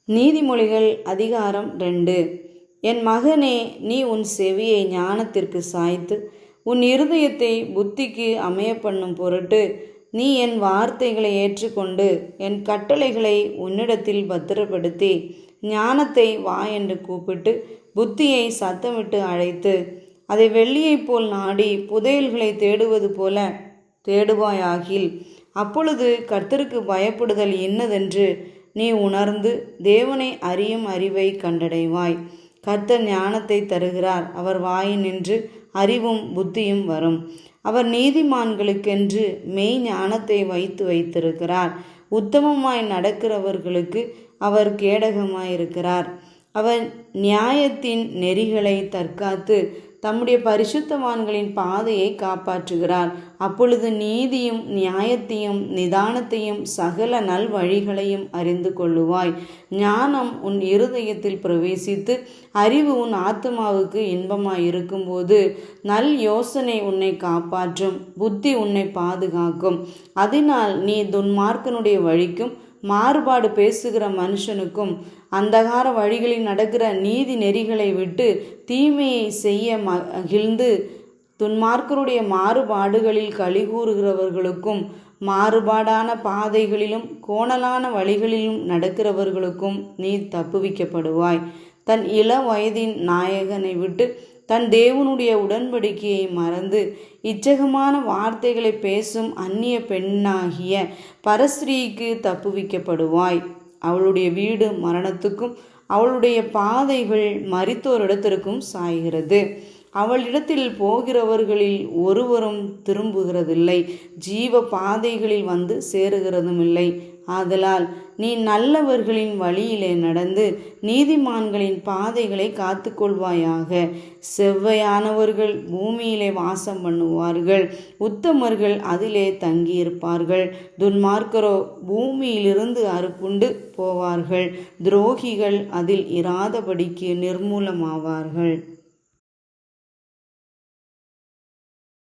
நீதிமொழிகள் அதிகாரம் 2. என் மகனே, நீ உன் செவியை ஞானத்திற்கு சாய்த்து உன் இருதயத்தை புத்திக்கு அமைய பண்ணும் பொருட்டு நீ என் வார்த்தைகளை ஏற்றுக்கொண்டு என் கட்டளைகளை உன்னிடத்தில் பத்திரப்படுத்தி ஞானத்தை வா என்று கூப்பிட்டு புத்தியை சத்தமிட்டு அழைத்து அதை வெள்ளியைப் போல் நாடி புதையல்களை தேடுவது போல தேடுவாயாகில், அப்பொழுது கர்த்தருக்கு பயப்படுதல் இன்னதென்று நீ உணர்ந்து தேவனை அறியும் அறிவை கண்டடைவாய். கர்த்தர் ஞானத்தை தருகிறார், அவர் வாயினின்று அறிவும் புத்தியும் வரும். அவர் நீதிமான்களுக்கென்று மெய் ஞானத்தை வைத்திருக்கிறார். உத்தமமாய் நடக்கிறவர்களுக்கு அவர் கேடகமாயிருக்கிறார். அவர் நியாயத்தின் நெறிகளை தற்காத்து தம்முடைய பரிசுத்தவான்களின் பாதையை காப்பாற்றுகிறார். அப்பொழுது நீதியும் நியாயத்தையும் நிதானத்தையும் சகல நல் வழிகளையும் அறிந்து கொள்ளுவாய். ஞானம் உன் இருதயத்தில் பிரவேசித்து அறிவு உன் ஆத்துமாவுக்கு இன்பமாயிருக்கும்போது நல் யோசனை உன்னை காப்பாற்றும், புத்தி உன்னை பாதுகாக்கும். அதனால் நீ துன்மார்க்கனுடைய வழிக்கும் மாறுபாடு பேசுகிற மனுஷனுக்கும் அந்தகார வழிகளில் நடக்கிற நீதி நெறிகளை விட்டு தீமையை செய்ய மகிழ்ந்து துன்மார்க்கருடைய மாறுபாடுகளில் கலிகூறுகிறவர்களுக்கும் மாறுபாடான பாதைகளிலும் கோணலான வழிகளிலும் நடக்கிறவர்களுக்கும் நீ தப்புவிக்கப்படுவாய். தன் இள வயதின் நாயகனை விட்டு தன் தேவனுடைய உடன்படிக்கையை மறந்து இச்சகமான வார்த்தைகளை பேசும் அந்நிய பெண்ணாகிய பரஸ்திரீக்கு தப்புவிக்கப்படுவாய். அவளுடைய வீடு மரணத்துக்கும் அவளுடைய பாதைகள் மரித்தோரிடத்திற்கும் சாய்கிறது. அவளிடத்தில் போகிறவர்களில் ஒருவரும் திரும்புகிறதில்லை, ஜீவ பாதைகளில் வந்து சேருகிறதும் இல்லை. ஆதலால் நீ நல்லவர்களின் வழியிலே நடந்து நீதிமான்களின் பாதைகளை காத்து கொள்வாயாக. செவ்வையானவர்கள் பூமியிலே வாசம் பண்ணுவார்கள், உத்தமர்கள் அதிலே தங்கியிருப்பார்கள். துன்மார்க்கரோ பூமியிலிருந்து அறுப்புண்டு போவார்கள், துரோகிகள் அதில் இராதபடிக்கு நிர்மூலமாவார்கள்.